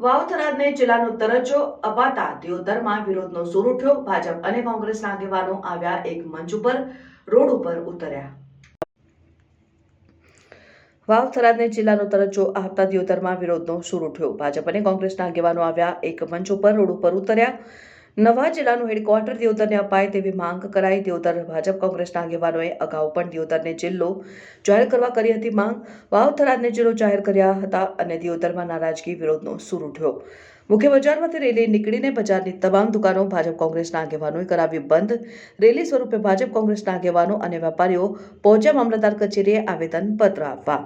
વાવ થરાદને જિલ્લાનો દરજ્જો અપાતા દિયોદરમાં વિરોધનો સૂર ઉઠ્યો। ભાજપ અને કોંગ્રેસના આગેવાનો આવ્યા એક મંચ ઉપર, રોડ ઉપર ઉતર્યા। વાવ થરાદને જિલ્લાનો દરજ્જો આપતા દિયોદરમાં વિરોધનો સૂર ઉઠ્યો। ભાજપ અને કોંગ્રેસના આગેવાનો આવ્યા એક મંચ ઉપર, રોડ ઉપર ઉતર્યા। નવા જિલ્લાનું હેડક્વાર્ટર દિયોદરને અપાય તેવી માંગ કરાઈ। દિયોદર ભાજપ કોંગ્રેસના આગેવાનોએ અગાઉ પણ દિયોદરને જિલ્લો જાહેર કરવા કરી હતી માંગ। વાવ થરાદને જિલ્લો જાહેર કર્યા હતા અને દિયોદરમાં નારાજગી, વિરોધનો સૂર ઉઠ્યો। મુખ્ય બજારમાંથી રેલી નીકળીને બજારની તમામ દુકાનો ભાજપ કોંગ્રેસના આગેવાનોએ કરાવી બંધ। રેલી સ્વરૂપે ભાજપ કોંગ્રેસના આગેવાનો અને વેપારીઓ પહોંચ્યા મામલતદાર કચેરીએ આવેદનપત્ર આપવા।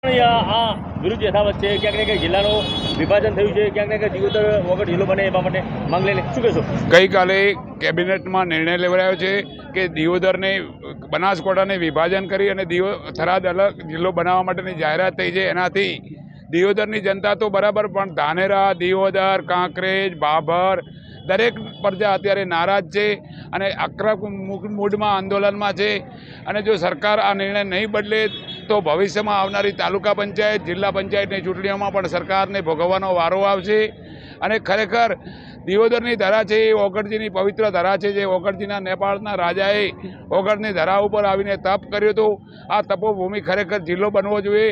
આ વિરુદ્ધ યથાવત છે, ક્યાંક ને ક્યાંક જિલ્લાનું વિભાજન થયું છે, ક્યાંક ને ક્યાંક દિયોદર વગર જિલ્લો બને એ બાબતે માંગ લઈને શું કહેશો? ગઈકાલે કેબિનેટમાં નિર્ણય લેવાયો છે કે દિયોદરને બનાસકાંઠાને વિભાજન કરી અને થરાદ અલગ જિલ્લો બનાવવા માટેની જાહેરાત થઈ છે। એનાથી દિયોદરની જનતા તો બરાબર, પણ ધાનેરા, દિયોદર, કાંકરેજ, બાબર દરેક પ્રજા અત્યારે નારાજ છે અને આક્રમક મૂડમાં આંદોલનમાં છે। અને જો સરકાર આ નિર્ણય નહીં બદલે તો ભવિષ્યમાં આવનારી તાલુકા પંચાયત, જિલ્લા પંચાયતની ચૂંટણીઓમાં પણ સરકારને ભોગવવાનો વારો આવશે। અને ખરેખર દિયોદરની ધરા છે એ ઓગળજીની પવિત્ર ધરા છે, જે ઓગળજીના નેપાળના રાજાએ ઓગળની ધરા ઉપર આવીને તપ કર્યો હતો। આ તપોભૂમિ ખરેખર જિલ્લો બનવો જોઈએ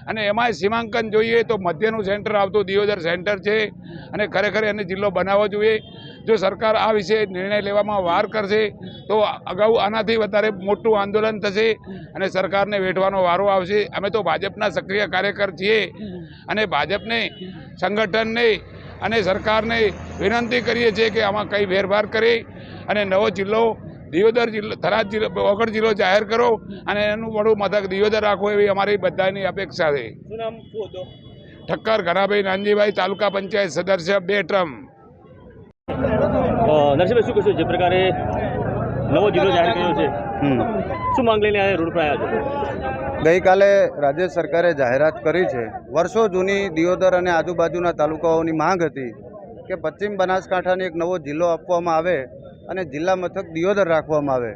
અને એમાંય સીમાંકન જોઈએ તો મધ્યનું સેન્ટર આવતું દિયોદર સેન્ટર છે અને ખરેખર એને જિલ્લો બનાવવો જોઈએ। જો સરકાર આ વિશે નિર્ણય લેવામાં વાર કરશે તો અગાઉ આનાથી વધારે મોટું આંદોલન થશે અને સરકારને વેઠવાનો વારો આવશે। અમે તો ભાજપના સક્રિય કાર્યકર છીએ અને ભાજપને, સંગઠનને અને સરકારને વિનંતી કરીએ છીએ કે આમાં કંઈ ફેરફાર કરી અને નવો જિલ્લો દિયોદર જિલ્લો, થરાદ જિલ્લો, ઓગળ જિલ્લો જાહેર કરો અને એનું વડું મથક દિયોદર રાખો, એવી અમારી બધાની અપેક્ષા છે। શું નામ શું હતું? ઠક્કર ઘનાભાઈ નાનજીભાઈ, તાલુકા પંચાયત સદસ્ય 2 ટર્મ। નરસિંહભાઈ, શું કહેશો? જે પ્રકારે નવો જિલ્લો જાહેર કર્યો છે, શું માંગ લઈને આ રોડ પર આવ્યા છો? ગઈકાલે રાજ્ય સરકારે જાહેરાત કરી છે। વર્ષો જૂની દિયોદર અને આજુબાજુના તાલુકાઓની માંગ હતી કે પશ્ચિમ બનાસકાંઠાને એક નવો જિલ્લો આપવામાં આવે અને જિલ્લા મથક દિયોદર રાખવામાં આવે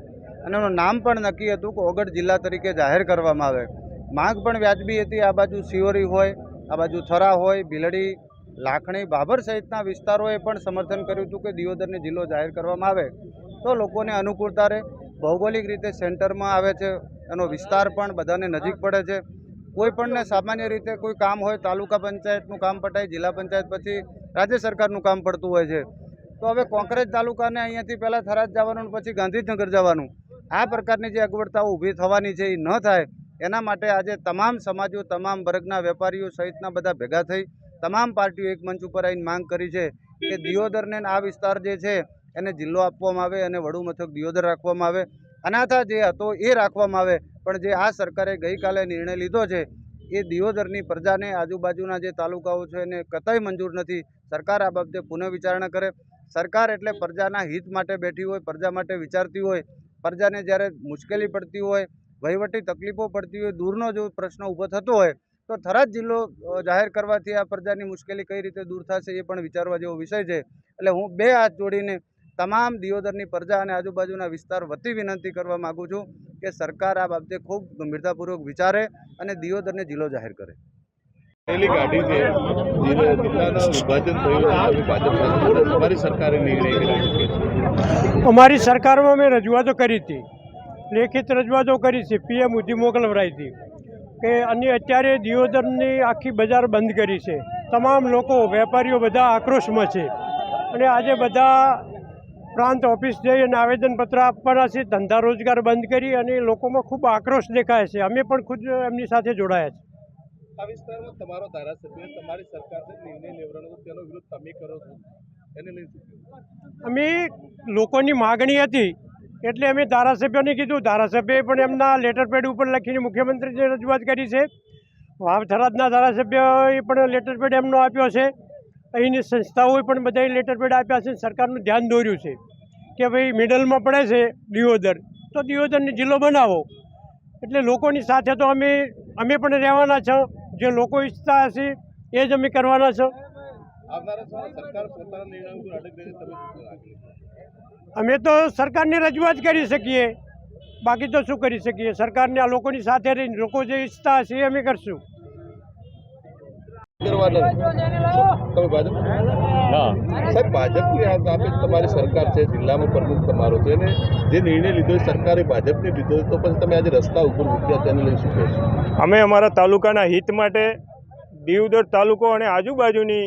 અને એનું નામ પણ નક્કી હતું કે ઓગળ જિલ્લા તરીકે જાહેર કરવામાં આવે। માંગ પણ વ્યાજબી હતી। આ બાજુ શિયોરી હોય, આ બાજુ થરા હોય, ભીલડી, લાખણી, બાબર સહિતના વિસ્તારોએ પણ સમર્થન કર્યું હતું કે દિયોદરને જિલ્લો જાહેર કરવામાં આવે તો લોકોને અનુકૂળતા રહે। ભૌગોલિક રીતે સેન્ટરમાં આવે છે, એનો વિસ્તાર પણ બધાને નજીક પડે છે। કોઈ પણને સામાન્ય રીતે કોઈ કામ હોય, તાલુકા પંચાયતનું કામ પટાય, જિલ્લા પંચાયત પછી રાજ્ય સરકારનું કામ પડતું હોય છે, તો હવે કોંકરેજ તાલુકાને અહીંયાથી પહેલાં થરાદ જવાનું, પછી ગાંધીનગર જવાનું, આ પ્રકારની જે અગવડતાઓ ઊભી થવાની છે એ ન થાય એના માટે આજે તમામ સમાજો, તમામ વર્ગના વેપારીઓ સહિતના બધા ભેગા થઈ તમામ પાર્ટીઓ એક મંચ ઉપર આવીને માંગ કરી છે કે દિયોદરને આ વિસ્તાર જે છે એને જિલ્લો આપવામાં આવે અને વડું મથક દિયોદર રાખવામાં આવે। અનાથા જે હતો એ રાખવામાં આવે, પણ જે આ સરકારે ગઈકાલે નિર્ણય લીધો છે એ દિયોદરની પ્રજાને, આજુબાજુના જે તાલુકાઓ છે એને કતઈ મંજૂર નથી। સરકાર આ બાબતે પુનઃવિચારણા કરે। સરકાર એટલે પ્રજાના હિત માટે બેઠી હોય, પ્રજા માટે વિચારતી હોય। પ્રજાને જ્યારે મુશ્કેલી પડતી હોય, વહીવટી તકલીફો પડતી હોય, દૂરનો જો પ્રશ્ન ઊભો થતો હોય તો થરાદ જિલ્લો જાહેર કરવાથી આ પ્રજાની મુશ્કેલી કઈ રીતે દૂર થશે એ પણ વિચારવા જેવો વિષય છે। એટલે હું 2 હાથ જોડીને તમામ દિયોદરની પ્રજા અને આજુબાજુના વિસ્તાર વતી વિનંતી કરવા માગું છું કે સરકાર આ બાબતે ખૂબ ગંભીરતાપૂર્વક વિચારે અને દિયોદરને જિલ્લો જાહેર કરે। રેલી કાઢી છે, જિલ્લાના વિભાજન થયું છે, તમારી સરકારે નિર્ણય કર્યો છે? અમારી સરકારમાં મેં રજૂઆતો કરી હતી, લેખિત રજૂઆતો કરી છે, PM સુધી મોકલવરાઈ હતી કે અને અત્યારે દિયોદરની આખી બજાર બંધ કરી છે। તમામ લોકો, વેપારીઓ બધા આક્રોશમાં છે અને આજે બધા પ્રાંત ઓફિસ જઈ અને આવેદનપત્ર આપવાના છે। ધંધા રોજગાર બંધ કરી અને લોકોમાં ખૂબ આક્રોશ દેખાય છે। અમે પણ ખુદ એમની સાથે જોડાયા છે। આ વિસ્તારમાં તમારો ધારાસભ્ય તમારી સરકારને નિર્ણય લેવાનો તેનો વિરોધ તમે કરો છો, એને લઈને શું કહેવું? અમે લોકોની માગણી હતી એટલે અમે ધારાસભ્યોને કીધું। ધારાસભ્યએ પણ એમના લેટર પેડ ઉપર લખીને મુખ્યમંત્રીને રજૂઆત કરી છે। વાવ થરાદના ધારાસભ્યોએ પણ લેટર પેડ એમનો આપ્યો છે। અહીંની સંસ્થાઓએ પણ બધાએ લેટર પેડ આપ્યા છે। સરકારનું ધ્યાન દોર્યું છે કે ભાઈ મિડલમાં પડે છે દિયોદર, તો દિયોદરને જિલ્લો બનાવો। એટલે લોકોની સાથે તો અમે પણ રહેવાના છો। જે લોકો ઈચ્છતા હશે એ જ અમે કરવાના છો। આવનારા સમયમાં સરકાર પોતાના નિર્ણય ઉપર અડગ રહે, તમે શું લાગે? અમે તો સરકારને રજૂઆત કરી શકીએ, બાકી તો શું કરી શકીએ? સરકારને આ લોકોની સાથે રહીને લોકો જે ઈચ્છતા હશે એ અમે કરશું। કરવાના તમે ભાજપ હા સાહેબ ભાજપની હાથ આપે તમારી સરકાર છે, જિલ્લામાં પ્રમુખ તમારો છે અને જે નિર્ણય લીધો એ સરકારે ભાજપને લીધો, તો પછી તમે આજે રસ્તા ઉપર ઉતર્યા તેને લઈને શું કહેશો? અમે અમારા તાલુકાના હિત માટે દીવદર તાલુકો અને આજુબાજુની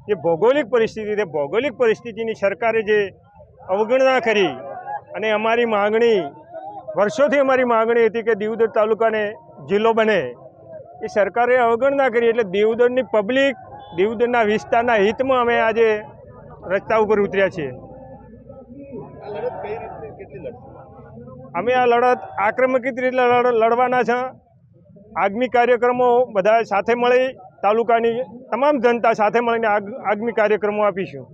જે ભૌગોલિક પરિસ્થિતિ છે, ભૌગોલિક પરિસ્થિતિની સરકારે જે અવગણના કરી અને અમારી માગણી વર્ષોથી અમારી માગણી હતી કે દીવદર તાલુકાને જિલ્લો બને, એ સરકારે અવગણના કરી. એટલે દીવદરની પબ્લિક, દીવદરના વિસ્તારના હિતમાં અમે આજે રસ્તા ઉપર ઉતર્યા છીએ. આ લડત કઈ રીતે કેટલી લડશે? અમે આ લડત આક્રમક રીતે લડવાના છે. આગામી કાર્યક્રમો બધા સાથે મળી, તાલુકાની તમામ જનતા સાથે મળીને આગામી કાર્યક્રમો આપીશું.